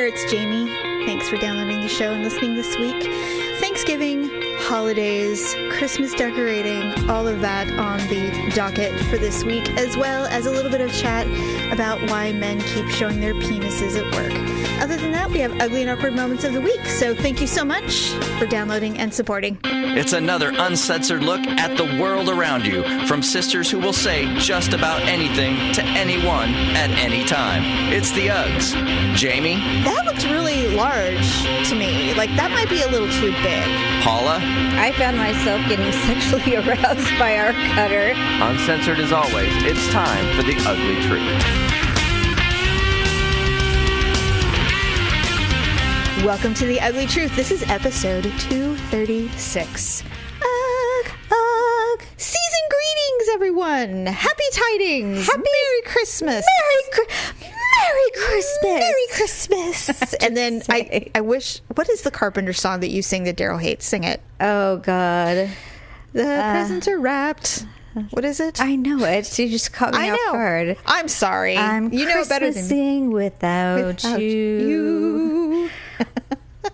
it's Jamie. Thanks for downloading the show and listening this week. Thanksgiving, holidays, Christmas decorating, all of that on the docket for this week, as well as a little bit of chat about why men keep showing their penises at work. Other than that, we have Ugly and Awkward Moments of the Week, so thank you so much for downloading and supporting. It's another uncensored look at the world around you, from sisters who will say just about anything to anyone at any time. It's the Uggs. Jamie? That looks really large to me. Like, that might be a little too big. Paula? I found myself getting sexually aroused by our cutter. Uncensored as always, it's time for the Uglee Truth. Welcome to the Ugly Truth. This is episode 236. Season greetings, everyone. Happy tidings. Merry Christmas. Merry Christmas. Merry Christmas. And then I wish, what is the Carpenter song that you sing that Daryl hates? Sing it. Oh, God. The presents are wrapped. What is it? I know it. You just caught me off guard. I'm sorry. I'm Christmasing without you.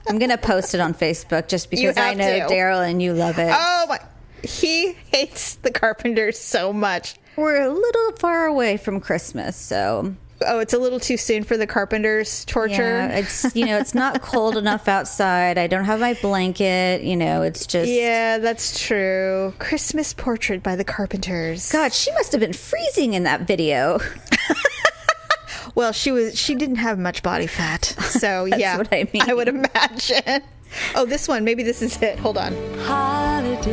I'm going to post it on Facebook just because I know Daryl and you love it. Oh, my. He hates the Carpenters so much. We're a little far away from Christmas, so... Oh, it's a little too soon for the Carpenters torture? Yeah, it's not cold enough outside. I don't have my blanket. It's just... Yeah, that's true. Christmas portrait by the Carpenters. God, she must have been freezing in that video. Well, she didn't have much body fat. So, That's what I mean. I would imagine. Oh, this one. Maybe this is it. Hold on. Holidays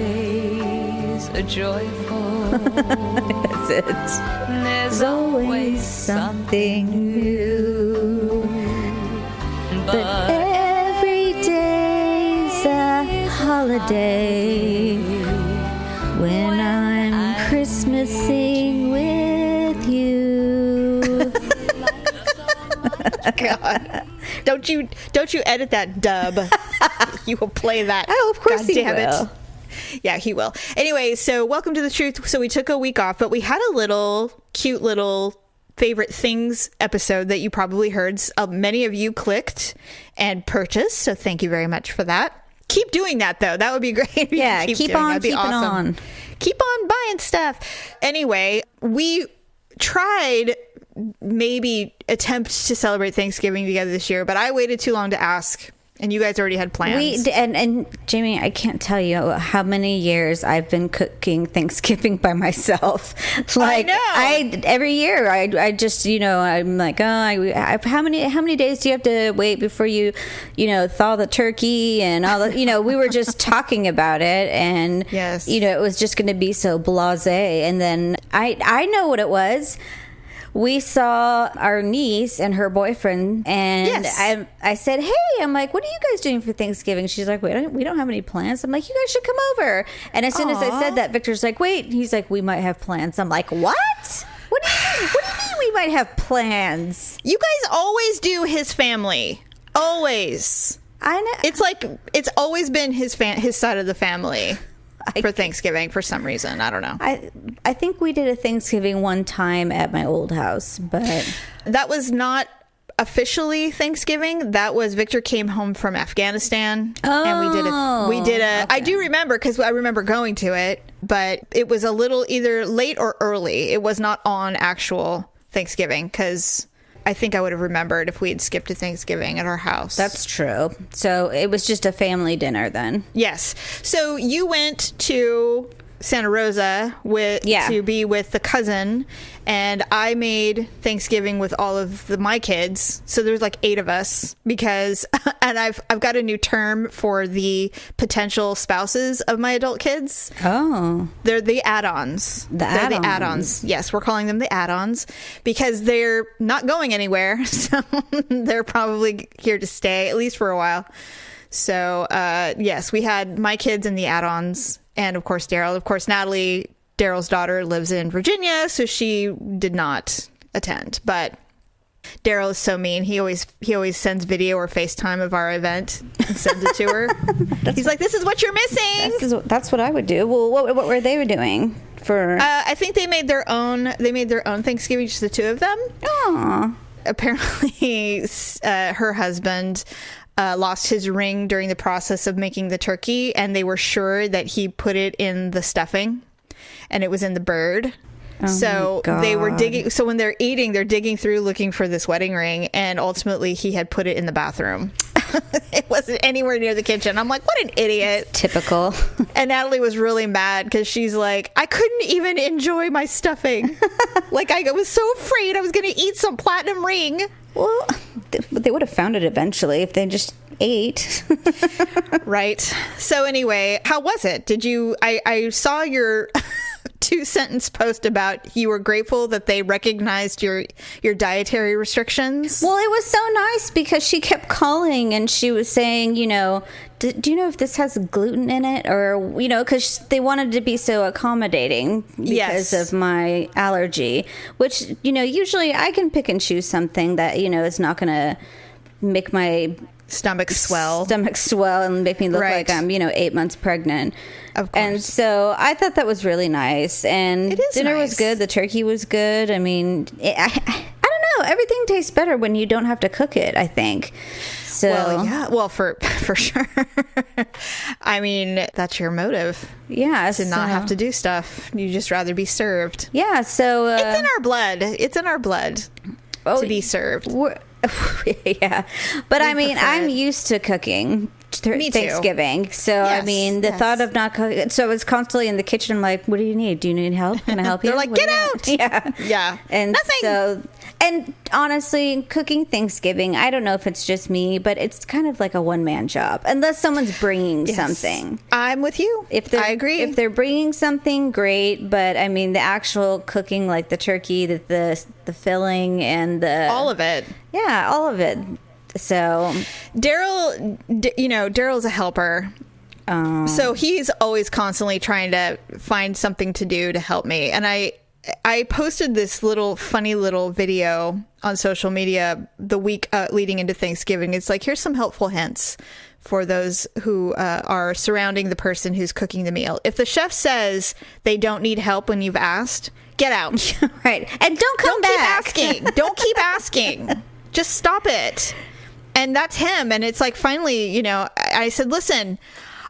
are joyful. That's it. There's always something new. But every day's a holiday when I'm Christmasing with you. God. Don't you edit that dub. You will play that. Oh, of course he will. It. Yeah, he will. Anyway, so welcome to the truth. So we took a week off, but we had a cute little favorite things episode that you probably heard. Many of you clicked and purchased, so thank you very much for that. Keep doing that, though. That would be great. Yeah, keep on keeping on. Keep on buying stuff. Anyway, we tried maybe attempt to celebrate Thanksgiving together this year, but I waited too long to ask, and you guys already had plans. And Jamie, I can't tell you how many years I've been cooking Thanksgiving by myself. Like, I know. Every year I just I'm like, how many days do you have to wait before you thaw the turkey and all that? We were just talking about it, and yes, it was just going to be so blasé. And then I know what it was. We saw our niece and her boyfriend, and yes. I said, hey, I'm like, what are you guys doing for Thanksgiving? She's like, we don't have any plans. I'm like, you guys should come over. And as soon as I said that, Victor's like, wait. He's like, we might have plans. I'm like, what? What do you mean we might have plans? You guys always do his family. Always. I know. It's like, it's always been his side of the family. For Thanksgiving, for some reason. I don't know. I think we did a Thanksgiving one time at my old house, but... That was not officially Thanksgiving. That was Victor came home from Afghanistan. Oh. And we did a... Okay. I do remember, because I remember going to it, but it was a little either late or early. It was not on actual Thanksgiving, because... I think I would have remembered if we had skipped a Thanksgiving at our house. That's true. So it was just a family dinner then. Yes. So you went to Santa Rosa to be with the cousin, and I made Thanksgiving with all of my kids. So there's like 8 of us because, and I've got a new term for the potential spouses of my adult kids. Oh. They're the add-ons. They're the add-ons. Yes, we're calling them the add-ons because they're not going anywhere. So they're probably here to stay, at least for a while. So, yes, we had my kids and the add-ons. And, of course, Daryl. Of course, Natalie, Daryl's daughter, lives in Virginia, so she did not attend. But Daryl is so mean. He always sends video or FaceTime of our event and sends it to her. He's like, this is what you're missing. That's what I would do. Well, what were they doing? For I think they made their own Thanksgiving, just the 2 of them. Aww. apparently her husband lost his ring during the process of making the turkey, and they were sure that he put it in the stuffing and it was in the bird. So they were digging. So when they're eating, they're digging through looking for this wedding ring, and ultimately he had put it in the bathroom. It wasn't anywhere near the kitchen. I'm like, what an idiot. Typical. And Natalie was really mad because she's like, I couldn't even enjoy my stuffing. Like, I was so afraid I was going to eat some platinum ring. Well, they would have found it eventually if they just ate. Right. So anyway, how was it? Did you, I saw your 2-sentence post about you were grateful that they recognized your dietary restrictions. Well, it was so nice because she kept calling and she was saying, you know, do you know if this has gluten in it? Or, you know, because they wanted to be so accommodating because of my allergy, which, you know, usually I can pick and choose something that, you know, is not going to make my stomach swell and make me look like I'm, you know, 8 months pregnant. Of course. And so I thought that was really nice. And dinner was good. The turkey was good. I mean, I don't know. Everything tastes better when you don't have to cook it, I think. So, well, yeah. Well, for sure. I mean, that's your motive. Yeah. To not have to do stuff. You just rather be served. Yeah. So it's in our blood. It's in our blood to be served. Yeah. But I mean, I'm used to cooking Thanksgiving. So, I mean, the thought of not cooking. So I was constantly in the kitchen. I'm like, what do you need? Do you need help? Can I help you? They're like, get out. Yeah. Yeah. And nothing. So, and honestly, cooking Thanksgiving, I don't know if it's just me, but it's kind of like a one-man job. Unless someone's bringing something. I'm with you. I agree. If they're bringing something, great. But I mean, the actual cooking, like the turkey, the filling, and all of it. Yeah, all of it. So Daryl's a helper. So he's always constantly trying to find something to do to help me. And I posted this funny little video on social media the week leading into Thanksgiving. It's like, here's some helpful hints for those who are surrounding the person who's cooking the meal. If the chef says they don't need help when you've asked, get out. Right. And don't back. Keep asking. Don't keep asking. Just stop it. And that's him. And it's like, finally, you know, I said, listen,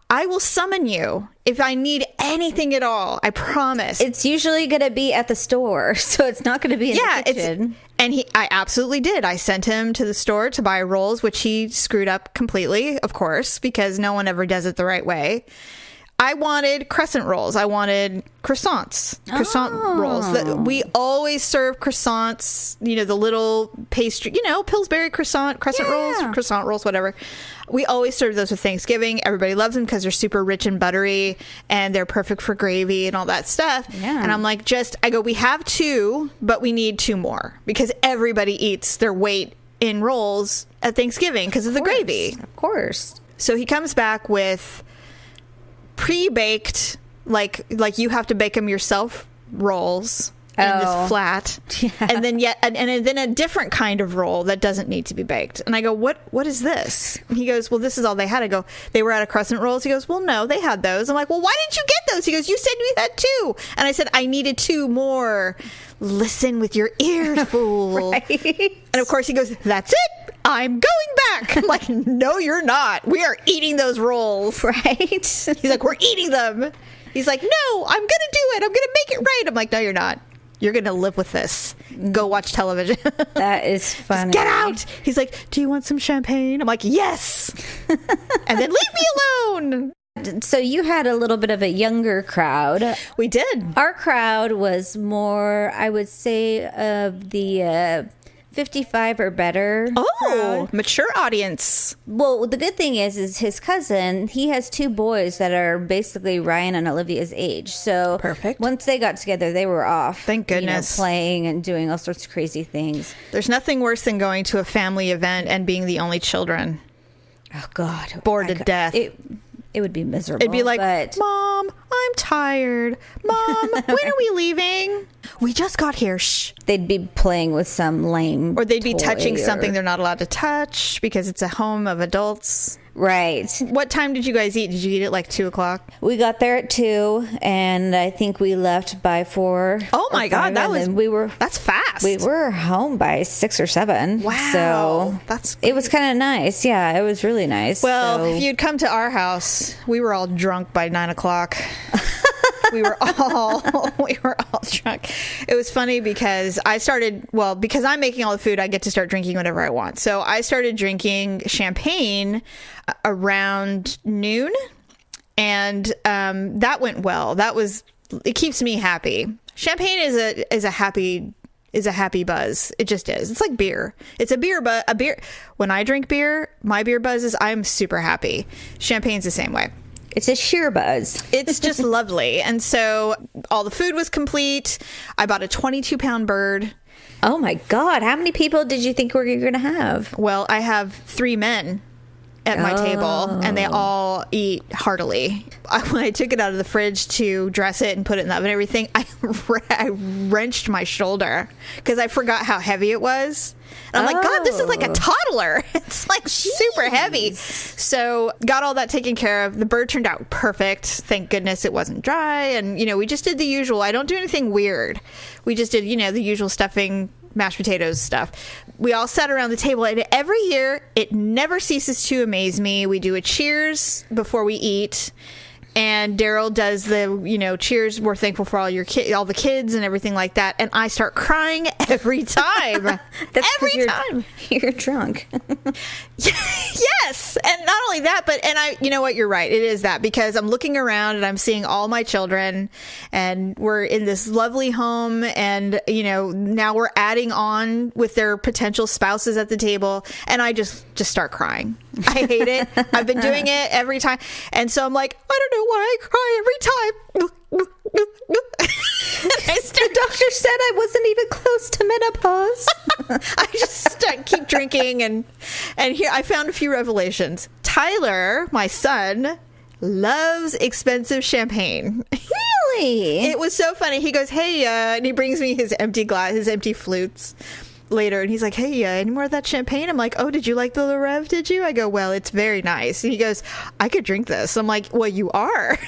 I will summon you if I need anything at all. I promise. It's usually going to be at the store, so it's not going to be in the kitchen. I absolutely did. I sent him to the store to buy rolls, which he screwed up completely, of course, because no one ever does it the right way. I wanted crescent rolls. I wanted croissant rolls. We always serve croissants, you know, the little pastry, you know, Pillsbury crescent rolls, whatever. We always serve those with Thanksgiving. Everybody loves them because they're super rich and buttery and they're perfect for gravy and all that stuff. Yeah. And I'm like, we have 2, but we need 2 more because everybody eats their weight in rolls at Thanksgiving because of the gravy. Of course. So he comes back with pre-baked, like you have to bake them yourself, rolls in this flat, and then then a different kind of roll that doesn't need to be baked. And I go, what is this? And he goes, well, this is all they had. I go, they were out of crescent rolls. He goes, well, no, they had those. I'm like, well, why didn't you get those? He goes, you said we had 2. And I said, I needed 2 more. Listen with your ears, fool. Right. And of course he goes, that's it. I'm going back. I'm like, no, you're not. We are eating those rolls. Right. He's like, we're eating them. He's like, no, I'm going to do it. I'm going to make it right. I'm like, no, you're not. You're going to live with this. Go watch television. That is funny. Just get out. He's like, do you want some champagne? I'm like, yes. And then leave me alone. So you had a little bit of a younger crowd. We did. Our crowd was more, I would say, of the 55 or better. Oh, mature audience. Well, the good thing is his cousin, he has 2 boys that are basically Ryan and Olivia's age. So perfect. Once they got together, they were off. Thank goodness. Playing and doing all sorts of crazy things. There's nothing worse than going to a family event and being the only children. Oh, God. Bored to death. It would be miserable. It'd be like, Mom, I'm tired. Mom, when are we leaving? We just got here. Shh. They'd be playing with some lame or they'd be touching something they're not allowed to touch because it's a home of adults. Right. What time did you guys eat? Did you eat at like 2:00? We got there at 2, and I think we left by 4. Oh my God, that's fast. We were home by 6 or 7. Wow, so it was kind of nice. Yeah, it was really nice. Well, if you'd come to our house, we were all drunk by 9:00. we were all drunk. It was funny because because I'm making all the food, I get to start drinking whenever I want. So I started drinking champagne around noon, and that went well. It keeps me happy. Champagne is a happy buzz. It just is. It's like beer. It's a beer, but when I drink beer, my beer buzz is I'm super happy. Champagne's the same way. It's a sheer buzz. It's just lovely. And so all the food was complete. I bought a 22-pound bird. Oh my God. How many people did you think we were going to have? Well, I have 3 men at my table, and they all eat heartily. When I took it out of the fridge to dress it and put it in the oven and everything, I wrenched my shoulder because I forgot how heavy it was. And I'm like, God, this is like a toddler. It's like super heavy. So got all that taken care of. The bird turned out perfect. Thank goodness it wasn't dry. And, we just did the usual. I don't do anything weird. We just did, the usual stuffing, mashed potatoes stuff. We all sat around the table, and every year it never ceases to amaze me. We do a cheers before we eat. And Daryl does the, cheers, we're thankful for all the kids and everything like that. And I start crying every time. Every time. You're drunk. Yes. And not only that, but you know what? You're right. It is that, because I'm looking around and I'm seeing all my children, and we're in this lovely home. And, now we're adding on with their potential spouses at the table. And I just start crying. I hate it. I've been doing it every time. And so I'm like, I don't know why I cry every time. The doctor said I wasn't even close to menopause. I just keep drinking. And here I found a few revelations. Tyler, my son, loves expensive champagne. Really? It was so funny. He goes, hey, and he brings me his empty flutes later, and he's like, hey, any more of that champagne? I'm like, oh, did you like the Le Rêve, did you? I go, well, it's very nice. And he goes, I could drink this. I'm like, well, you are.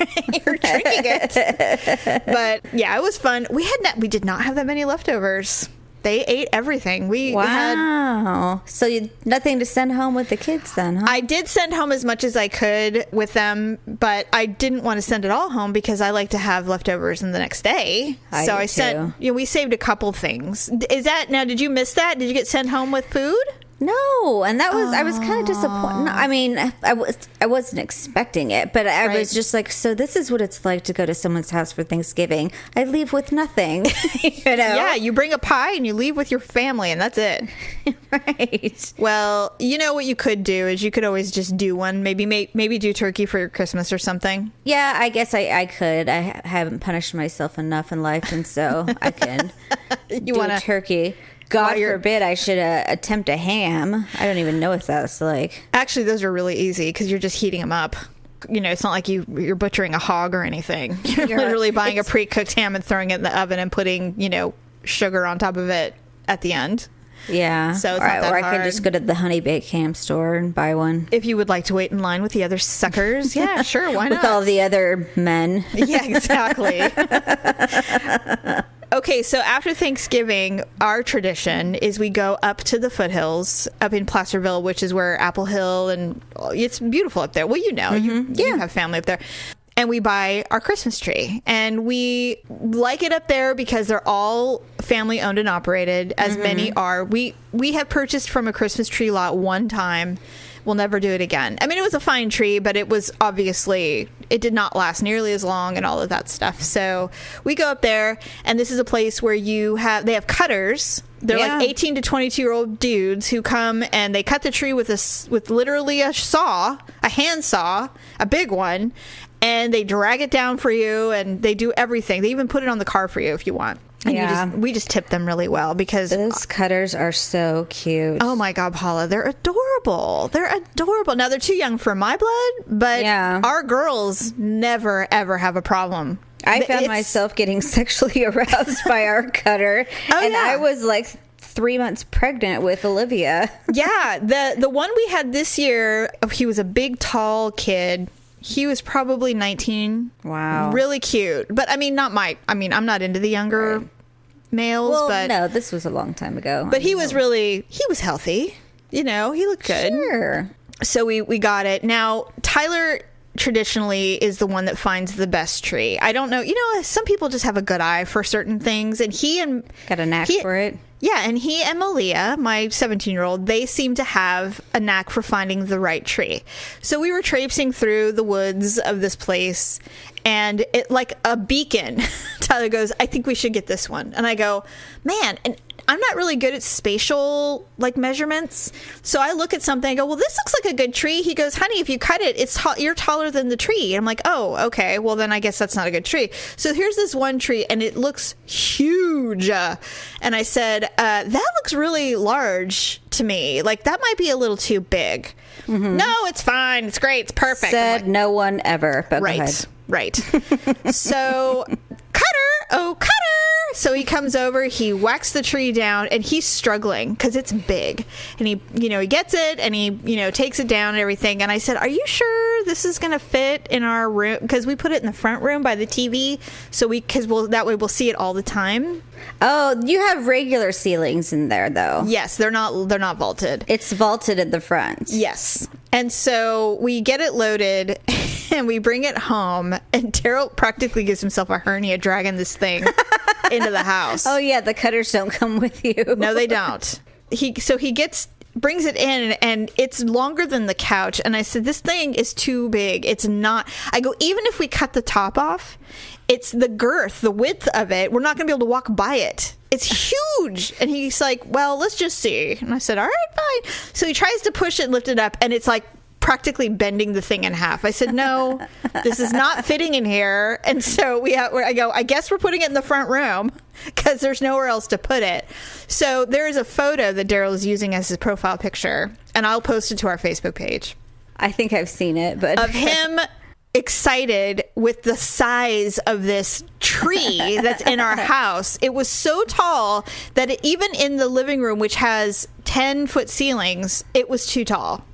You're drinking it. But yeah, it was fun. We did not have that many leftovers. They ate everything. Wow. So you nothing to send home with the kids then, huh? I did send home as much as I could with them, but I didn't want to send it all home because I like to have leftovers in the next day. I sent, we saved a couple things. Did you miss that? Did you get sent home with food? No, and I was kind of disappointed. I mean, I wasn't expecting it, but I was just like, so this is what it's like to go to someone's house for Thanksgiving. I leave with nothing. Yeah, you bring a pie and you leave with your family, and that's it. Right. Well, what you could do is you could always just do one. Maybe do turkey for your Christmas or something. Yeah, I guess I could. I haven't punished myself enough in life, and so I can do a turkey. God forbid I should attempt a ham. I don't even know what that's like. Actually, those are really easy because you're just heating them up. It's not like you're butchering a hog or anything. You're literally buying a pre-cooked ham and throwing it in the oven and putting, sugar on top of it at the end. Yeah. So it's not that hard. I could just go to the Honey Baked Ham store and buy one. If you would like to wait in line with the other suckers, yeah, sure, why not? With all the other men. Yeah, exactly. Okay, so after Thanksgiving, our tradition is we go up to the foothills up in Placerville, which is where Apple Hill, and it's beautiful up there. Well, you have family up there. And we buy our Christmas tree. And we like it up there because they're all family owned and operated, as many are. We have purchased from a Christmas tree lot one time. We'll never do it again. I mean, it was a fine tree, but it was obviously, it did not last nearly as long and all of that stuff. So we go up there, and this is a place where they have cutters. They're like 18 to 22-year-old dudes who come and they cut the tree with literally a saw, a hand saw, a big one, and they drag it down for you, and they do everything. They even put it on the car for you if you want. And we just tip them really well because those cutters are so cute. Oh my God, Paula, they're adorable. They're adorable. Now they're too young for my blood, but our girls never ever have a problem. I found myself getting sexually aroused by our cutter, and I was like 3 months pregnant with Olivia. Yeah, the one we had this year, he was a big, tall kid. He was probably 19. Wow. Really cute. But I'm not into the younger males. Well, but no, this was a long time ago. But he was healthy. He looked good. Sure. So we got it. Now, Tyler traditionally is the one that finds the best tree. I don't know. Some people just have a good eye for certain things. And got a knack for it. Yeah, and he and Malia, my 17-year-old, they seem to have a knack for finding the right tree. So we were traipsing through the woods of this place, and it like a beacon. Tyler goes, I think we should get this one. And I go, man, and I'm not really good at spatial measurements. So I look at something, I go, well, this looks like a good tree. He goes, honey, if you cut it, you're taller than the tree. And I'm like, oh, okay. Well, then I guess that's not a good tree. So here's this one tree, and it looks huge. And I said, that looks really large to me. Like, that might be a little too big. Mm-hmm. No, it's fine. It's great. It's perfect. Said no one ever. But right. Go ahead. Right. So, Cutter. So he comes over, he whacks the tree down, and he's struggling because it's big. And he gets it, and he, takes it down and everything. And I said, are you sure this is going to fit in our room? Because we put it in the front room by the TV, that way we'll see it all the time. Oh, you have regular ceilings in there, though. Yes, they're not vaulted. It's vaulted at the front. Yes. And so we get it loaded, and we bring it home, and Daryl practically gives himself a hernia dragging this thing into the house. Oh, yeah, the cutters don't come with you. No, they don't. He brings it in, and it's longer than the couch. And I said, this thing is too big. It's not. I go, even if we cut the top off, it's the girth, the width of it. We're not going to be able to walk by it. It's huge. And he's like, well, let's just see. And I said, all right, fine. So he tries to push it and lift it up, and it's like practically bending the thing in half. I said, no, this is not fitting in here. And so I go, I guess we're putting it in the front room because there's nowhere else to put it. So there is a photo that Daryl is using as his profile picture, and I'll post it to our Facebook page. I think I've seen it, but of him excited with the size of this tree that's in our house. It was so tall that even in the living room, which has 10-foot ceilings, it was too tall.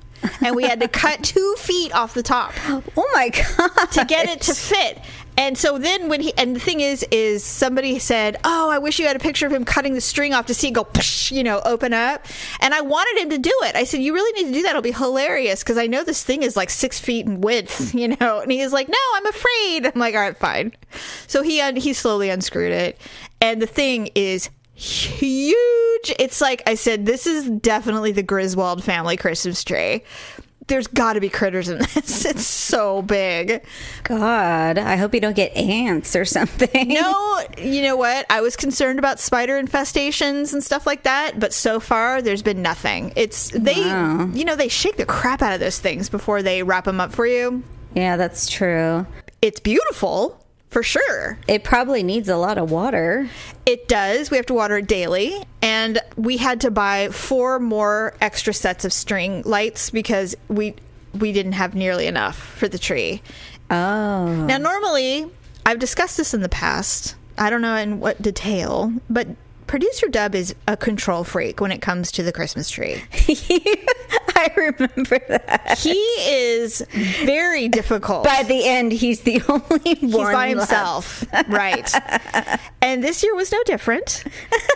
And we had to cut 2 feet off the top. Oh my God. To get it to fit. And so then and the thing is somebody said, oh, I wish you had a picture of him cutting the string off to see it go, open up. And I wanted him to do it. I said, you really need to do that. It'll be hilarious because I know this thing is like 6 feet in width, And he was like, no, I'm afraid. I'm like, all right, fine. So he slowly unscrewed it. And the thing is huge. It's like I said, this is definitely the Griswold family Christmas tree. There's got to be critters in this. It's so big. God, I hope you don't get ants or something. No, you know what? I was concerned about spider infestations and stuff like that, but so far there's been nothing. They shake the crap out of those things before they wrap them up for you. Yeah, that's true. It's beautiful. For sure. It probably needs a lot of water. It does. We have to water it daily. And we had to buy 4 more extra sets of string lights because we didn't have nearly enough for the tree. Oh. Now, normally, I've discussed this in the past. I don't know in what detail, but Producer Dub is a control freak when it comes to the Christmas tree. I remember that. He is very difficult. By the end, he's the only one. He's by himself. Right. And this year was no different.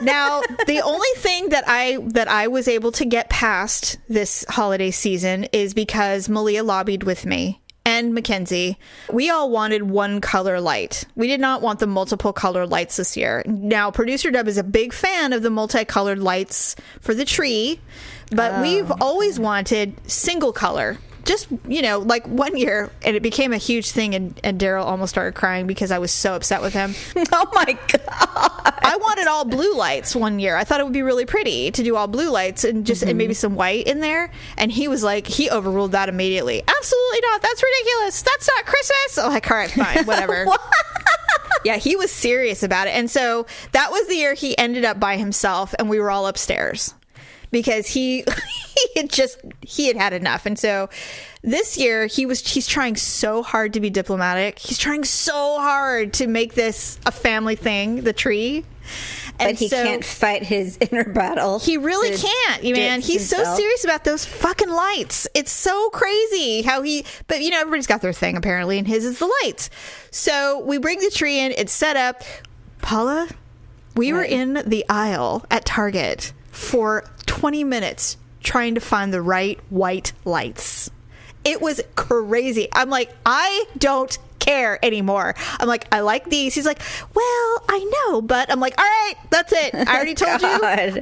Now, the only thing that I was able to get past this holiday season is because Malia lobbied with me. And Mackenzie, we all wanted one color light. We did not want the multiple color lights this year. Now, Producer Dub is a big fan of the multicolored lights for the tree, but we've always wanted single color. Just, like one year, and it became a huge thing, and Daryl almost started crying because I was so upset with him. Oh my God. I wanted all blue lights one year. I thought it would be really pretty to do all blue lights and just and maybe some white in there. And he was like, he overruled that immediately. Absolutely not. That's ridiculous. That's not Christmas. I'm like, all right, fine, whatever. Yeah, he was serious about it. And so that was the year he ended up by himself, and we were all upstairs. Because he had enough. And so this year he's trying so hard to be diplomatic. He's trying so hard to make this a family thing, the tree. And but he can't fight his inner battle. He really can't, man. He's so serious about those fucking lights. It's so crazy how but everybody's got their thing apparently, and his is the lights. So we bring the tree in, it's set up. Paula, we were in the aisle at Target for 20 minutes trying to find the right white lights. It was crazy. I'm like, I don't care anymore. I'm like, I like these. He's like, well, I know, but I'm like, all right, that's it. I already told you.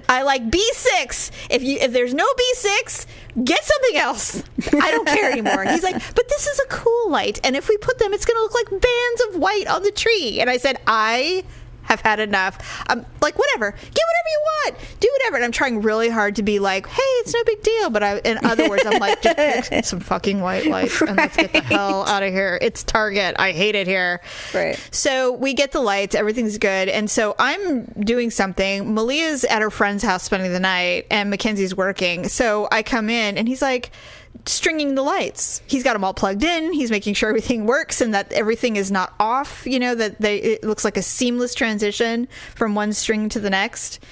I like B6. If there's no B6, get something else. I don't care anymore. And he's like, but this is a cool light, and if we put them, it's going to look like bands of white on the tree. And I said, I have had enough. I'm like, whatever, get whatever you want, do whatever. And I'm trying really hard to be like, hey, it's no big deal, but in other words, I'm like, just pick some fucking white lights and let's get the hell out of here. It's Target, I hate it here. Right. So we get the lights, everything's good, and so I'm doing something. Malia's at her friend's house spending the night, and Mackenzie's working. So I come in and he's like stringing the lights. He's got them all plugged in. He's making sure everything works and that everything is not off, that it looks like a seamless transition from one string to the next.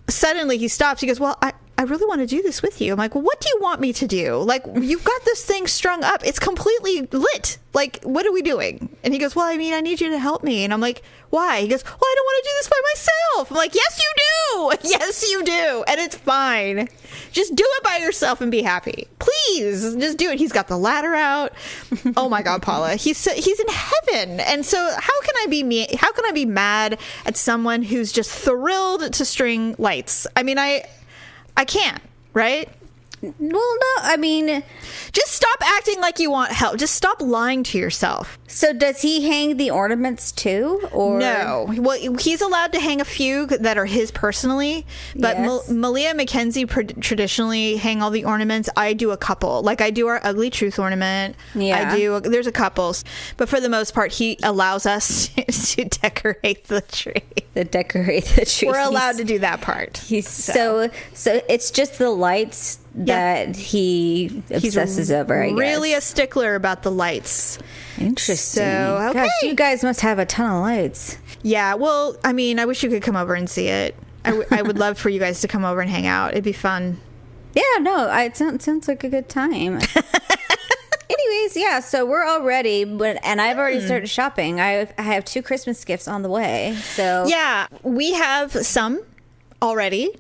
Suddenly he stops. He goes, well, I really want to do this with you. I'm like, well, what do you want me to do? Like, you've got this thing strung up. It's completely lit. Like, what are we doing? And he goes, well, I need you to help me. And I'm like, why? He goes, well, I don't want to do this by myself. I'm like, yes, you do. Yes, you do. And it's fine. Just do it by yourself and be happy. Please, just do it. He's got the ladder out. Oh my God, Paula. He's in heaven. And so how can I be mad at someone who's just thrilled to string lights? I can't, right? Well, no, just stop acting like you want help. Just stop lying to yourself. So does he hang the ornaments too? Or no? Well, he's allowed to hang a few that are his personally, but yes. Malia and Mackenzie traditionally hang all the ornaments. I do a couple. Like I do our Uglee Truth ornament. Yeah. There's a couple. But for the most part, he allows us to decorate the tree. We're allowed to do that part. So it's just the lights that he obsesses over, I guess. Really a stickler about the lights. Interesting. So, okay. Gosh, you guys must have a ton of lights. Yeah, well, I wish you could come over and see it. I would love for you guys to come over and hang out. It'd be fun. Yeah, no, it sounds like a good time. Anyways, yeah, so we're all ready, and I've already started shopping. I have 2 Christmas gifts on the way. So yeah, we have some already.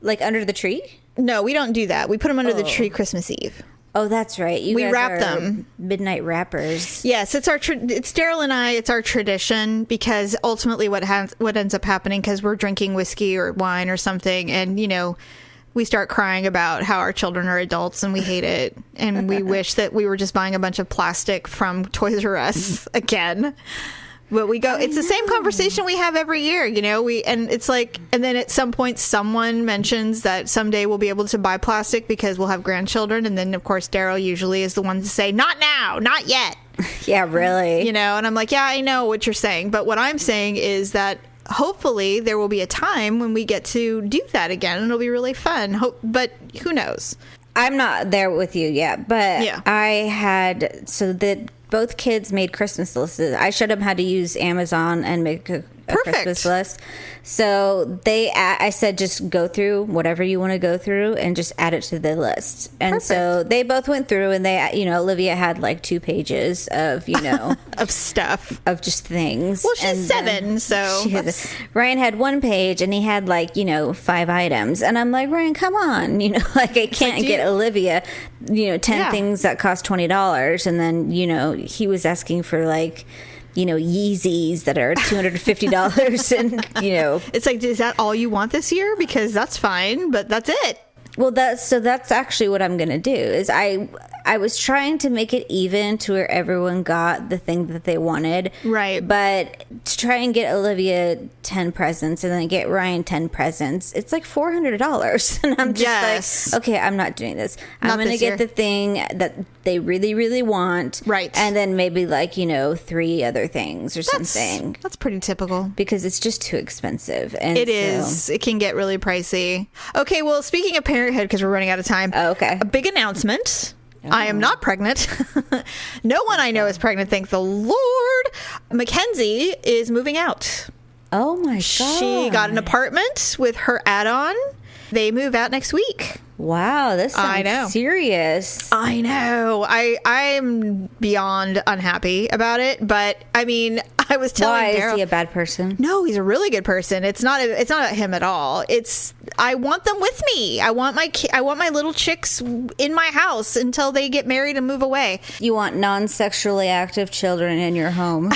Like under the tree? No, we don't do that. We put them under the tree Christmas Eve. Oh, that's right. We wrap them. Midnight wrappers. Yes, it's Daryl and I. It's our tradition because ultimately, what ends up happening because we're drinking whiskey or wine or something, and we start crying about how our children are adults and we hate it, and we wish that we were just buying a bunch of plastic from Toys R Us again. But we go, it's the same conversation we have every year, and it's like, and then at some point someone mentions that someday we'll be able to buy plastic because we'll have grandchildren. And then of course, Daryl usually is the one to say, not now, not yet. Yeah, really. And I'm like, yeah, I know what you're saying. But what I'm saying is that hopefully there will be a time when we get to do that again and it'll be really fun. But who knows? I'm not there with you yet, but yeah. I had, both kids made Christmas lists. I showed them how to use Amazon and make a Christmas list. So I said, just go through whatever you want to go through and just add it to the list. And so they both went through, and they, Olivia had like 2 pages of, of stuff, of just things. Well, she's 7, so Ryan had 1 page, and he had like 5 items, and I'm like, Ryan, come on, like I can't get Olivia 10 things that cost $20, and then he was asking for like Yeezys that are $250 and it's like, is that all you want this year? Because that's fine, but that's it. Well, that's actually what I'm gonna do. Is I was trying to make it even to where everyone got the thing that they wanted, right? But to try and get Olivia 10 presents and then get Ryan 10 presents, it's like $400, and I'm just like, okay, I'm not doing this. I'm gonna get the thing that they really, really want, right? And then maybe like 3 other things or something. That's pretty typical because it's just too expensive, and it is. It can get really pricey. Okay, well, speaking of parenthood, because we're running out of time. Oh, okay. A big announcement. I am not pregnant. No one I know is pregnant, thank the Lord. Mackenzie is moving out. Oh my God. She got an apartment with her add-on. They move out next week. Wow, this sounds serious. I know. I'm beyond unhappy about it, but I mean, I was telling Why Daryl, is he a bad person? No, he's a really good person. It's not him at all. I want them with me. I want my little chicks in my house until they get married and move away. You want non-sexually active children in your home.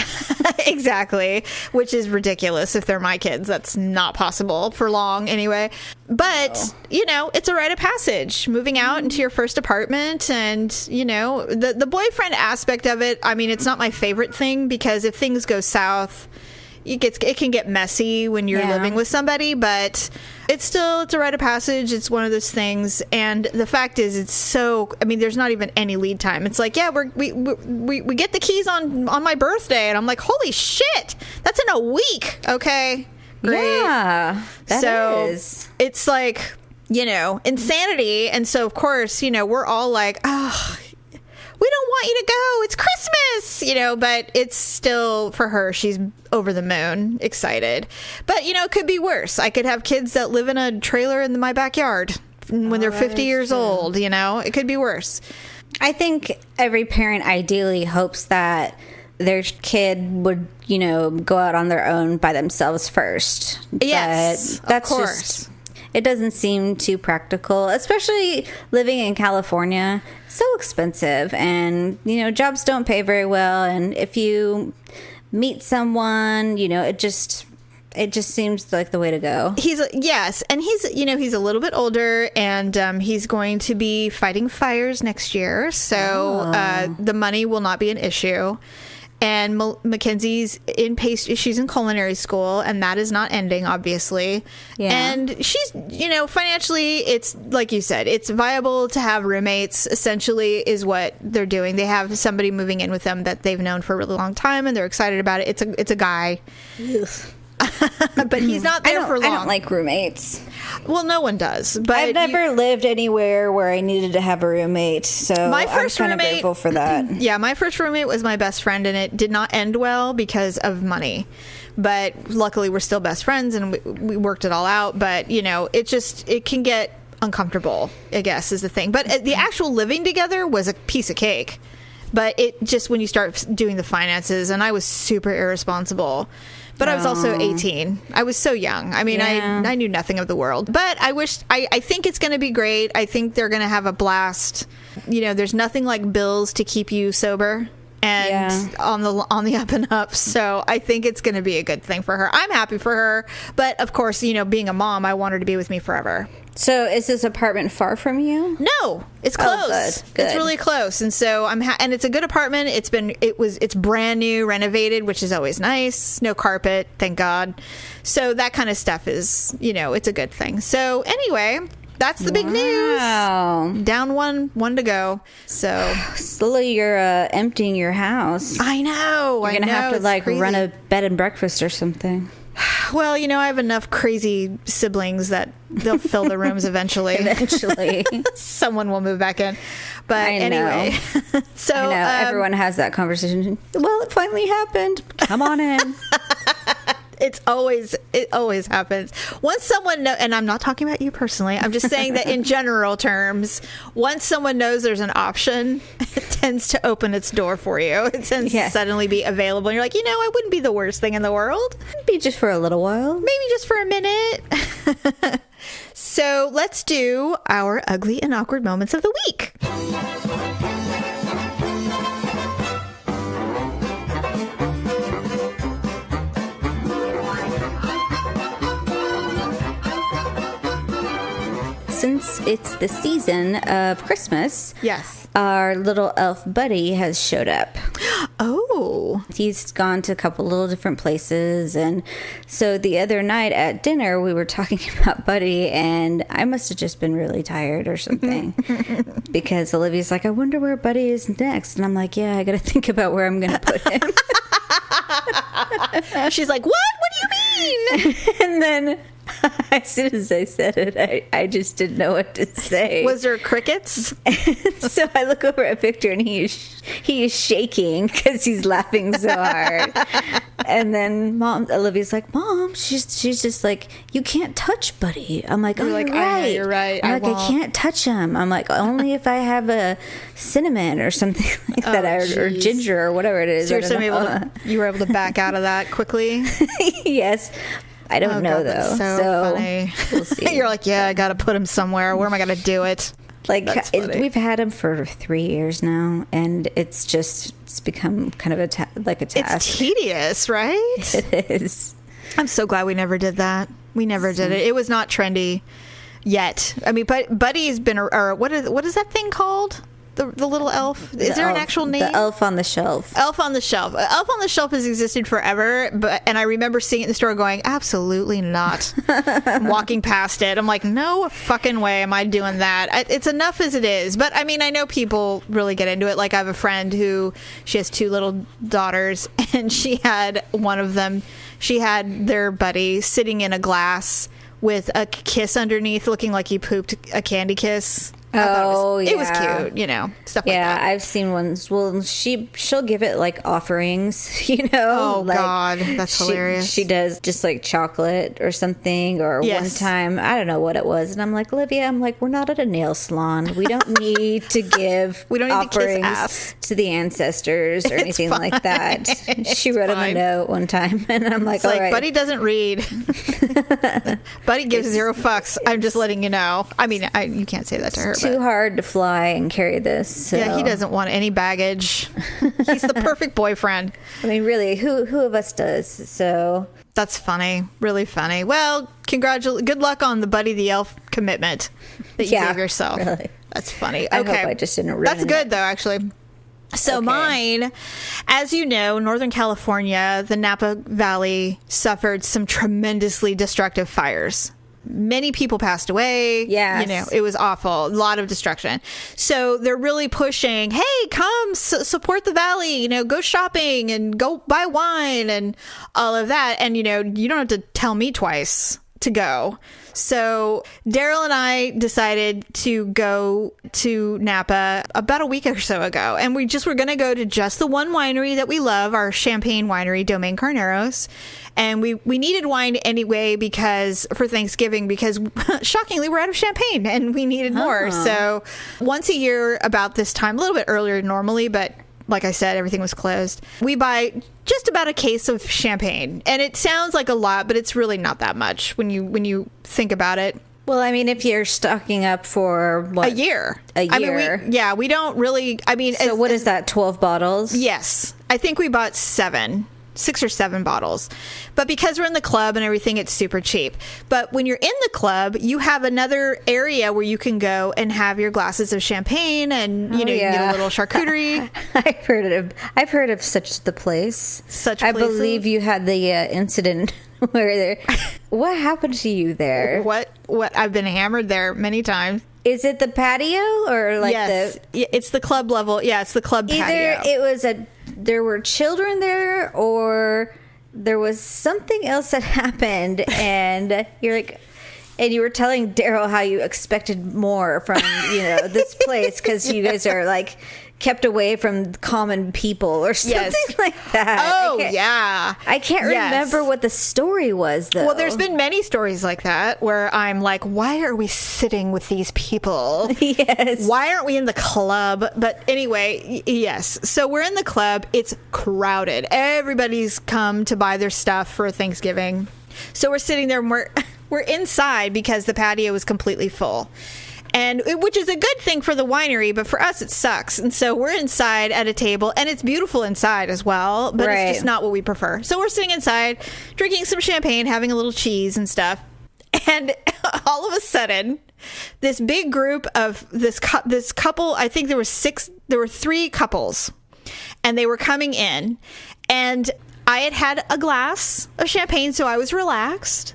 Exactly, which is ridiculous if they're my kids. That's not possible for long anyway. But, it's a rite of passage, moving out into your first apartment. And, the boyfriend aspect of it, I mean, it's not my favorite thing because if things go south, it can get messy when you're living with somebody, but it's a rite of passage. It's one of those things. And the fact is, there's not even any lead time. It's like, we get the keys on my birthday. And I'm like, holy shit, that's in a week. Okay, great. Yeah, that is. It's like, insanity. And so, of course, we're all like, oh, we don't want you to go. It's Christmas, but it's still, for her, she's over the moon, excited. But, it could be worse. I could have kids that live in a trailer in my backyard when they're 50 years old, It could be worse. I think every parent ideally hopes that their kid would, go out on their own by themselves first. Yes, but that's of course. It doesn't seem too practical, especially living in California. It's so expensive, and jobs don't pay very well. And if you meet someone, it just seems like the way to go. He's a little bit older, and he's going to be fighting fires next year, so the money will not be an issue. And Mackenzie's she's in culinary school, and that is not ending, obviously. Yeah. And she's, financially, it's like you said, it's viable to have roommates, essentially, is what they're doing. They have somebody moving in with them that they've known for a really long time, and they're excited about it. It's a guy. But he's not there for long. I don't like roommates. Well, no one does. But I've never lived anywhere where I needed to have a roommate, so I'm kind of grateful for that. Yeah, my first roommate was my best friend, and it did not end well because of money. But luckily, we're still best friends, and we worked it all out. But, it can get uncomfortable, I guess, is the thing. But the actual living together was a piece of cake. But it just, when you start doing the finances, and I was super irresponsible. But I was also 18. I was so young. I mean, I knew nothing of the world. But I think it's going to be great. I think they're going to have a blast. There's nothing like bills to keep you sober and on the up and up. So I think it's going to be a good thing for her. I'm happy for her. But of course, being a mom, I want her to be with me forever. So is this apartment far from you? No, it's close. Good. It's really close. And so and it's a good apartment. It's brand new, renovated, which is always nice. No carpet, thank God. So that kind of stuff is, it's a good thing. So anyway, that's the big news. Down one to go. So slowly you're emptying your house. I know. You're going to have to run a bed and breakfast or something. Well, I have enough crazy siblings that they'll fill the rooms eventually. Someone will move back in. But anyway. So I know. Everyone has that conversation. Well, it finally happened. Come on in. It always happens. Once someone and I'm not talking about you personally, I'm just saying that in general terms, once someone knows there's an option, it tends to open its door for you. It tends to suddenly be available. And you're like, it wouldn't be the worst thing in the world. It'd be just for a little while. Maybe just for a minute. So let's do our ugly and awkward moments of the week. Since it's the season of Christmas, yes, our little elf buddy has showed up. Oh. He's gone to a couple little different places. And so the other night at dinner, we were talking about Buddy, and I must have just been really tired or something. Because Olivia's like, I wonder where Buddy is next. And I'm like, yeah, I got to think about where I'm going to put him. She's like, what? What do you mean? And then as soon as I said it, I just didn't know what to say. Was there crickets? So I look over at Victor, and he is shaking because he's laughing so hard. And then Olivia's like, Mom, she's just like, you can't touch Buddy. I'm like, you're like, right. I know, you're right. I'm like, I can't touch him. I'm like, only if I have a cinnamon or something like that, or ginger or whatever it is. So you were able to back out of that quickly? Yes. I don't know, though. So funny. We'll see. You're like, yeah, I got to put him somewhere. Where am I going to do it? Like, we've had him for 3 years now, and it's become kind of a task. It's tedious, right? It is. I'm so glad we never did that. We never did it. It was not trendy yet. I mean, but Buddy's been, or what is that thing called? The little elf? Is there an actual name? The elf on the shelf. Elf on the shelf. Elf on the shelf has existed forever, and I remember seeing it in the store going, absolutely not. Walking past it. I'm like, no fucking way am I doing that. It's enough as it is. But I mean, I know people really get into it. Like, I have a friend who, she has 2 little daughters, and she had one of them, she had their Buddy sitting in a glass with a kiss underneath, looking like he pooped a candy kiss. It was cute, stuff like that. Yeah, I've seen ones. Well, she'll give it like offerings, Oh, like, God, that's hilarious. She does just like chocolate or something, or one time, I don't know what it was. And I'm like, Olivia, we're not at a nail salon. We don't need to give offerings to the ancestors or anything like that. She wrote him a note one time, and I'm like, all right. Buddy doesn't read. Buddy gives 0 fucks. I'm just letting you know. I mean, you can't say that to her. Too hard to fly and carry this. So. Yeah, he doesn't want any baggage. He's the perfect boyfriend. I mean, really, who of us does? So that's funny, really funny. Well, good luck on the Buddy the Elf commitment that you gave yourself. Really. That's funny. Okay, I hope I just didn't ruin That's good it. Though, actually. So mine, as you know, Northern California, the Napa Valley suffered some tremendously destructive fires. Many people passed away. Yes. It was awful. A lot of destruction. So they're really pushing, hey, come support the valley, go shopping and go buy wine and all of that. And, you don't have to tell me twice to go. So Daryl and I decided to go to Napa about a week or so ago. And we were going to go to just the one winery that we love, our Champagne winery, Domaine Carneros. And we needed wine anyway for Thanksgiving, because shockingly, we're out of champagne and we needed more. So once a year about this time, a little bit earlier normally, but like I said, everything was closed. We buy just about a case of champagne. And it sounds like a lot, but it's really not that much when you think about it. Well, I mean, if you're stocking up for a year. I mean, we don't really, so what is that, 12 bottles? Yes. I think we bought 6 or 7 bottles. But because we're in the club and everything, it's super cheap. But when you're in the club, you have another area where you can go and have your glasses of champagne, and you can get a little charcuterie. I've heard of such the place. I believe you had the incident where what happened to you there? What I've been hammered there many times. Is it the patio or like it's the club level. Yeah, it's the club patio. Either it was there were children there, or there was something else that happened, and you're like, and you were telling Daryl how you expected more from this place because you guys are like kept away from common people or something like that. Oh, yeah. I can't remember what the story was, though. Well, there's been many stories like that where I'm like, why are we sitting with these people? Yes. Why aren't we in the club? But anyway, yes. So we're in the club. It's crowded. Everybody's come to buy their stuff for Thanksgiving. So we're sitting there and we're inside because the patio is completely full. And which is a good thing for the winery, but for us it sucks. And so we're inside at a table, and it's beautiful inside as well, but it's just not what we prefer. So we're sitting inside, drinking some champagne, having a little cheese and stuff. And all of a sudden, this big group of this couple, I think there were 3 couples, and they were coming in, and I had a glass of champagne, so I was relaxed,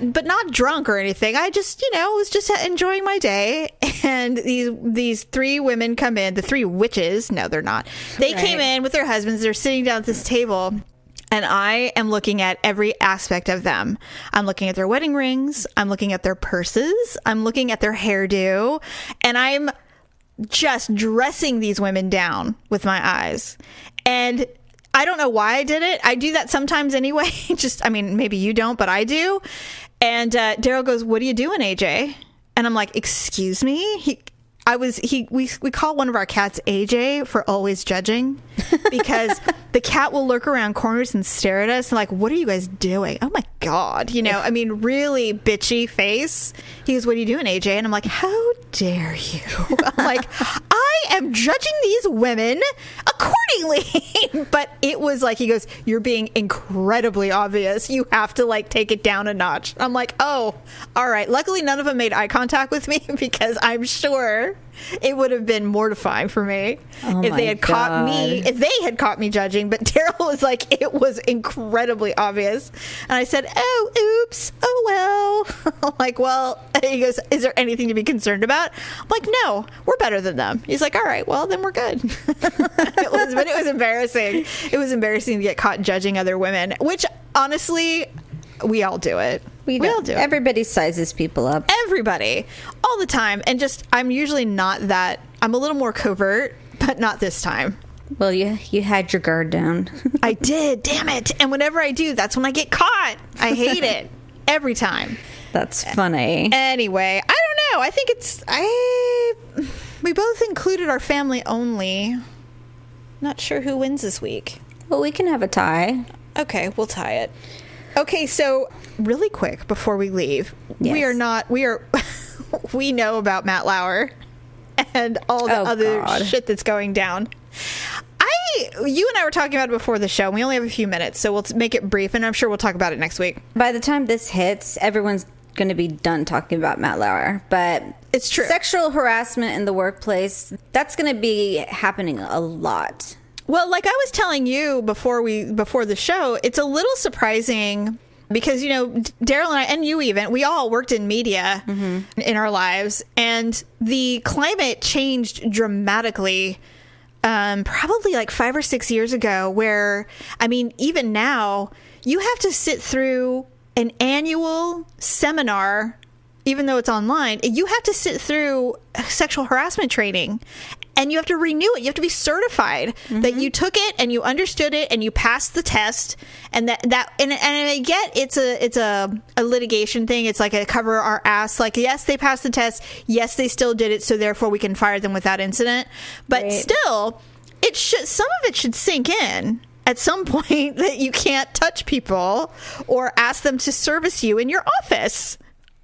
but not drunk or anything. I just, was just enjoying my day. And these 3 women come in, the 3 witches. No, they're not. They came in with their husbands. They're sitting down at this table, and I am looking at every aspect of them. I'm looking at their wedding rings. I'm looking at their purses. I'm looking at their hairdo, and I'm just dressing these women down with my eyes. And I don't know why I did it. I do that sometimes anyway. Maybe you don't, but I do. And Daryl goes, "What are you doing, AJ?" And I'm like, "Excuse me?" We call one of our cats AJ for always judging, because the cat will lurk around corners and stare at us and like, "What are you guys doing?" Oh my God. Really bitchy face. He goes, "What are you doing, AJ?" And I'm like, "How dare you?" I'm like, "I am judging these women accordingly." But it was like, he goes, "You're being incredibly obvious. You have to like take it down a notch." I'm like, "Oh, all right." Luckily, none of them made eye contact with me, because I'm sure it would have been mortifying for me if they had caught me judging. But Daryl was like, it was incredibly obvious. And I said, "Oh, oops. Oh, well." I'm like, "Well," he goes, "Is there anything to be concerned about?" I'm like, "No, we're better than them." He's like, "All right, well, then we're good." But it was embarrassing. It was embarrassing to get caught judging other women, which honestly, we all do it. We all do it. Everybody sizes people up. Everybody. All the time. And I'm usually not that. I'm a little more covert, but not this time. Well, you had your guard down. I did. Damn it. And whenever I do, that's when I get caught. I hate it. Every time. That's funny. Anyway, I don't know. I think we both included our family only. Not sure who wins this week. Well, we can have a tie. Okay, we'll tie it. Okay, so really quick before we leave, yes. We know about Matt Lauer and all the other shit that's going down. You and I were talking about it before the show. We only have a few minutes, so we'll make it brief, and I'm sure we'll talk about it next week. By the time this hits, everyone's going to be done talking about Matt Lauer, but it's true. Sexual harassment in the workplace, that's going to be happening a lot. Well, like I was telling you before the show, it's a little surprising because, Daryl and I, and you even, we all worked in media in our lives, and the climate changed dramatically probably like 5 or 6 years ago, where, even now, you have to sit through an annual seminar, even though it's online. You have to sit through sexual harassment training. And you have to renew it. You have to be certified that you took it and you understood it and you passed the test. And and I get it's a litigation thing. It's like a cover our ass. Like, yes, they passed the test. Yes, they still did it. So therefore, we can fire them without incident. But still, some of it should sink in at some point that you can't touch people or ask them to service you in your office.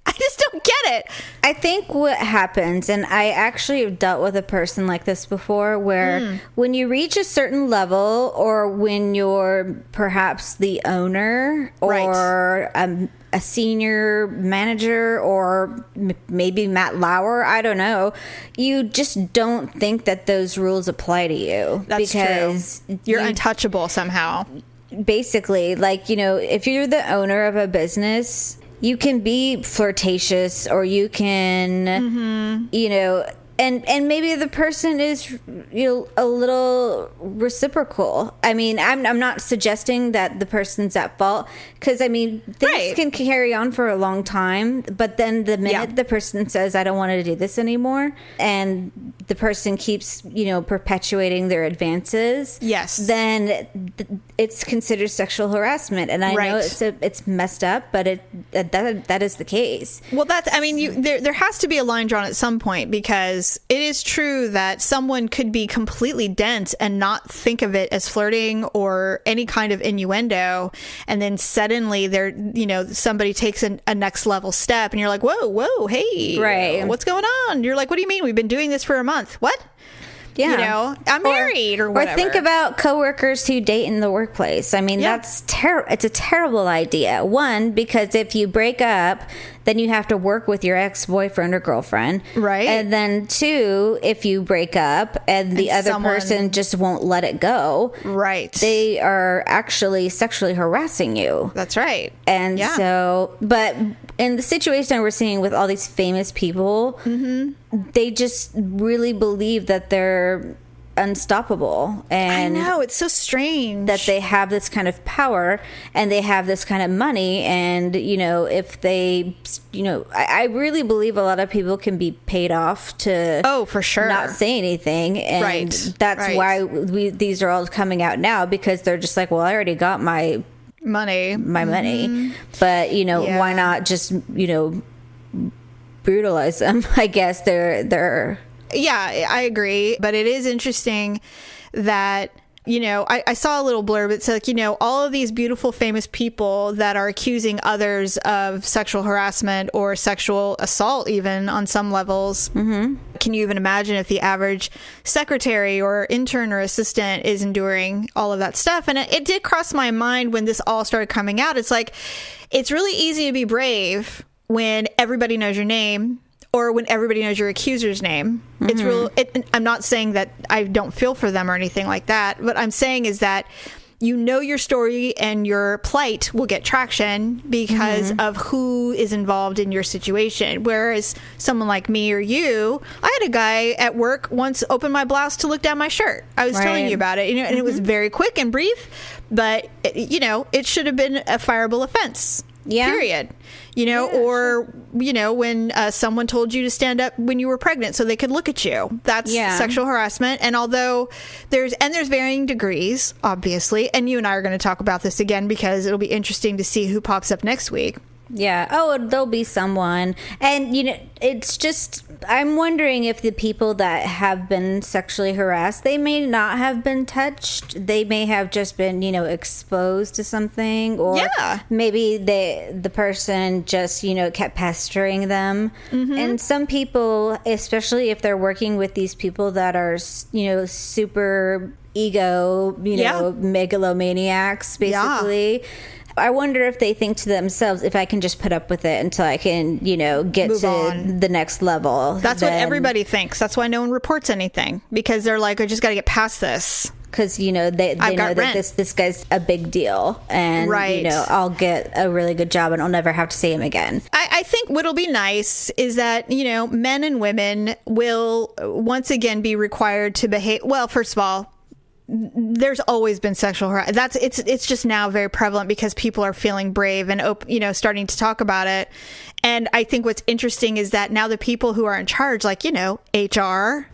I just don't get it. I think what happens, and I actually have dealt with a person like this before, where when you reach a certain level, or when you're perhaps the owner or a senior manager, or maybe Matt Lauer, I don't know, you just don't think that those rules apply to you. That's because true. You're untouchable somehow. Basically, like, if you're the owner of a business, you can be flirtatious, or you can, and maybe the person is a little reciprocal. I'm not suggesting that the person's at fault, because things can carry on for a long time, but then the minute the person says, "I don't want to do this anymore," and the person keeps perpetuating their advances, then it's considered sexual harassment. And I know it's messed up, but that is the case. Well, there has to be a line drawn at some point, because it is true that someone could be completely dense and not think of it as flirting or any kind of innuendo, and then suddenly somebody takes a next level step, and you're like, whoa, hey, what's going on? You're like, what do you mean? We've been doing this for a month. What? Yeah. I'm married or whatever. Or think about coworkers who date in the workplace. That's terrible. It's a terrible idea. One, because if you break up, then you have to work with your ex-boyfriend or girlfriend. Right. And then two, if you break up and the other person just won't let it go. Right. They are actually sexually harassing you. That's right. And so, but in the situation we're seeing with all these famous people, they just really believe that they're unstoppable. And I know, it's so strange that they have this kind of power and they have this kind of money. And, you know, if they, you know, I really believe a lot of people can be paid off to for sure not say anything. And that's why these are all coming out now, because they're just like, well, I already got my money. But, you know, why not just, you know, brutalize them? I guess they're Yeah, I agree. But it is interesting that, you know, I saw a little blurb. It's like, you know, all of these beautiful, famous people that are accusing others of sexual harassment or sexual assault, even on some levels. Mm-hmm. Can you even imagine if the average secretary or intern or assistant is enduring all of that stuff? And it did cross my mind when this all started coming out. It's like, it's really easy to be brave when everybody knows your name, or when everybody knows your accuser's name. Mm-hmm. It's real. I'm not saying that I don't feel for them or anything like that. What I'm saying is that, you know, your story and your plight will get traction because of who is involved in your situation. Whereas someone like me or you, I had a guy at work once open my blouse to look down my shirt. I was telling you about it, you know, and it was very quick and brief, but you know, it should have been a fireable offense. Period. You know, or, you know, when someone told you to stand up when you were pregnant so they could look at you. That's sexual harassment. And although there's varying degrees, obviously, and you and I are going to talk about this again because it'll be interesting to see who pops up next week. Yeah. Oh, there'll be someone. And, you know, it's just, I'm wondering if the people that have been sexually harassed, they may not have been touched. They may have just been, you know, exposed to something. Or maybe the person just, you know, kept pestering them. Mm-hmm. And some people, especially if they're working with these people that are, you know, super ego, you know, megalomaniacs, basically. I wonder if they think to themselves, if I can just put up with it until I can, you know, get move to on. The next level. That's what everybody thinks. That's why no one reports anything, because they're like, I just got to get past this. Because, you know, they know that this guy's a big deal. And, you know, I'll get a really good job and I'll never have to see him again. I think what'll be nice is that, you know, men and women will once again be required to behave. Well, first of all, there's always been sexual harassment. It's just now very prevalent because people are feeling brave and you know, starting to talk about it. And I think what's interesting is that now the people who are in charge, like, you know, HR,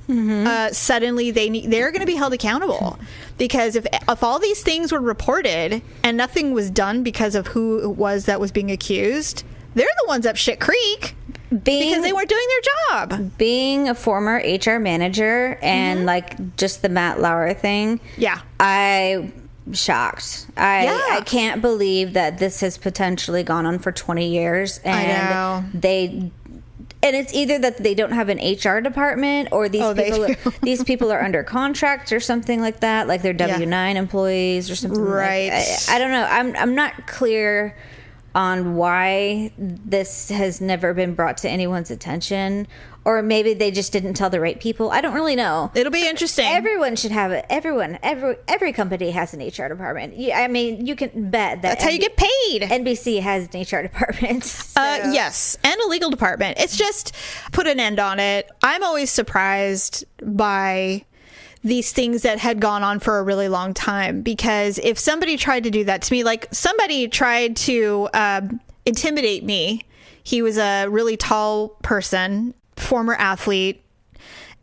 suddenly they're going to be held accountable, because if all these things were reported and nothing was done because of who it was that was being accused, they're the ones up shit creek. Because they weren't doing their job. Being a former HR manager and like just the Matt Lauer thing. Yeah. I'm shocked. I can't believe that this has potentially gone on for 20 years. And I know. And it's either that they don't have an HR department, or these people are under contract or something like that, like they're W-9 employees or something. Right. I don't know. I'm not clear on why this has never been brought to anyone's attention, or maybe they just didn't tell the right people. I don't really know. It'll be interesting. Everyone should have it. Every company has an HR department. I mean, you can bet that's how you get paid. NBC has an HR department. So. Yes, and a legal department. It's just put an end on it. I'm always surprised by these things that had gone on for a really long time, because if somebody tried to do that to me, like somebody tried to intimidate me. He was a really tall person, former athlete,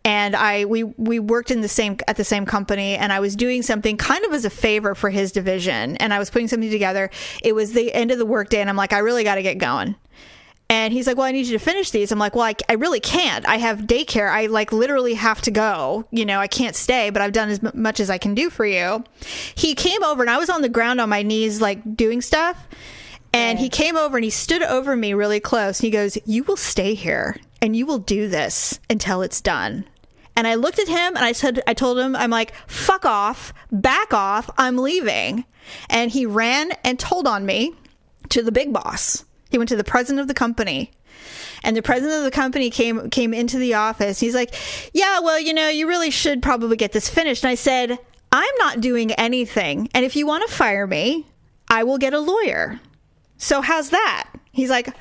and we worked at the same company, and I was doing something kind of as a favor for his division, and I was putting something together. It was the end of the workday, and I'm like, I really got to get going. And he's like, well, I need you to finish these. I'm like, well, I really can't. I have daycare. I like literally have to go. You know, I can't stay, but I've done as much as I can do for you. He came over, and I was on the ground on my knees, like doing stuff. And he came over and he stood over me really close. And he goes, you will stay here and you will do this until it's done. And I looked at him and I told him, I'm like, fuck off, back off, I'm leaving. And he ran and told on me to the big boss. He went to the president of the company, and the president of the company came into the office. He's like, yeah, well, you know, you really should probably get this finished. And I said, I'm not doing anything. And if you want to fire me, I will get a lawyer. So how's that? He's like,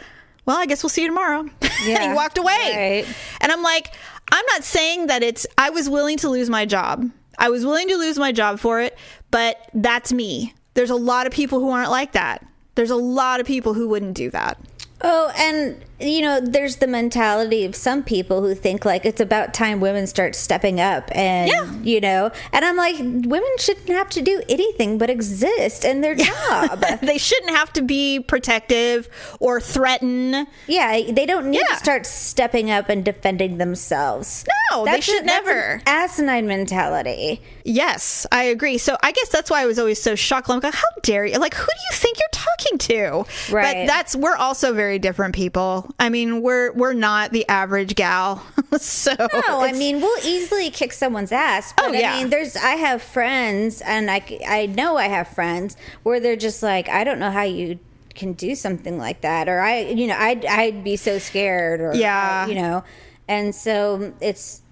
well, I guess we'll see you tomorrow. Yeah, and he walked away. Right. And I'm like, I'm not saying that I was willing to lose my job. I was willing to lose my job for it, but that's me. There's a lot of people who aren't like that. There's a lot of people who wouldn't do that. Oh, and, there's the mentality of some people who think, like, it's about time women start stepping up. And, and I'm like, women shouldn't have to do anything but exist in their job. They shouldn't have to be protective or threaten. Yeah, they don't need to start stepping up and defending themselves. No, they should never. That's an asinine mentality. Yes, I agree. So I guess that's why I was always so shocked. I'm like, how dare you? Like, who do you think you're talking to? Right. But we're also very different people. I mean, we're not the average gal. So no, I mean, we'll easily kick someone's ass. But I mean, I have friends, and I know I have friends where they're just like, I don't know how you can do something like that, or I'd be so scared, or and so it's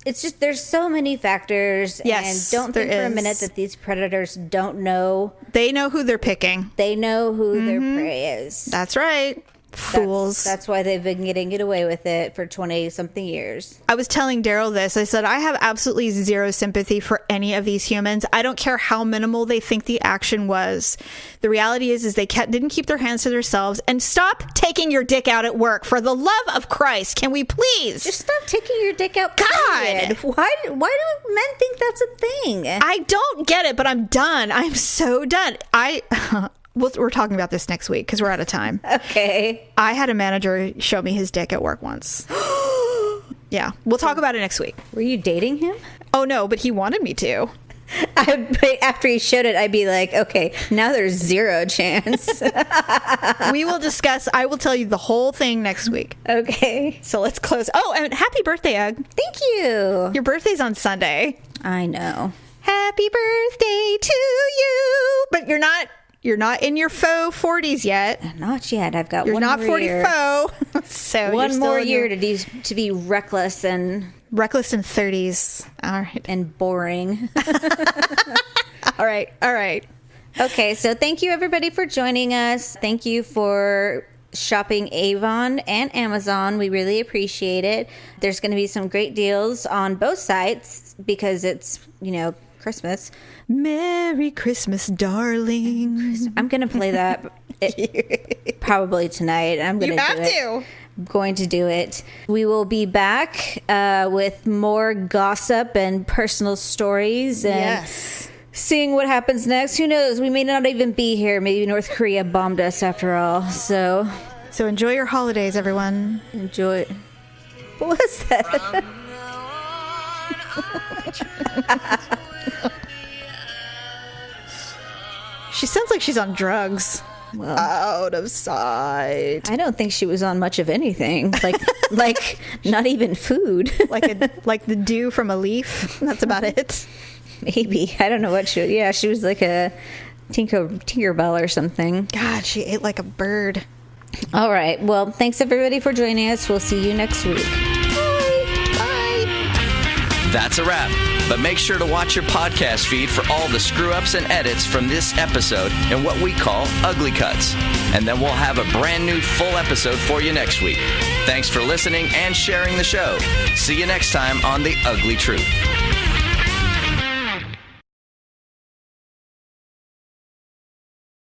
just, there's so many factors. Yes, and don't think for a minute that these predators don't know. They know who they're picking. They know who their prey is. That's right. Fools. That's why they've been getting away with it for 20-something years. I was telling Daryl this. I said, I have absolutely zero sympathy for any of these humans. I don't care how minimal they think the action was. The reality is they didn't keep their hands to themselves. And stop taking your dick out at work. For the love of Christ, can we please? Just stop taking your dick out. God! Why do men think that's a thing? I don't get it, but I'm done. I'm so done. We're talking about this next week because we're out of time. Okay. I had a manager show me his dick at work once. Yeah. We'll talk about it next week. Were you dating him? Oh, no, but he wanted me to. After he showed it, I'd be like, okay, now there's zero chance. We will discuss. I will tell you the whole thing next week. Okay. So let's close. Oh, and happy birthday, Ugg. Thank you. Your birthday's on Sunday. I know. Happy birthday to you. But you're not in your faux 40s yet. Not yet. I've got You're one not more 40 year. faux. So one more year to be reckless and 30s. All right. And boring. All right. Okay, so thank you everybody for joining us. Thank you for shopping Avon and Amazon. We really appreciate it. There's going to be some great deals on both sites because it's, Christmas. Merry Christmas, darling. I'm going to play that probably tonight. I'm going to do it. We will be back with more gossip and personal stories and seeing what happens next. Who knows? We may not even be here. Maybe North Korea bombed us after all. So enjoy your holidays, everyone. Enjoy. What was that? She sounds like she's on drugs. Well, out of sight. I don't think she was on much of anything. Like not even food. like the dew from a leaf. That's about it. Maybe. I don't know what she was like a Tinkerbell or something. God, she ate like a bird. All right. Well, thanks everybody for joining us. We'll see you next week. Bye. That's a wrap. But make sure to watch your podcast feed for all the screw-ups and edits from this episode and what we call Ugly Cuts. And then we'll have a brand new full episode for you next week. Thanks for listening and sharing the show. See you next time on The Uglee Truth.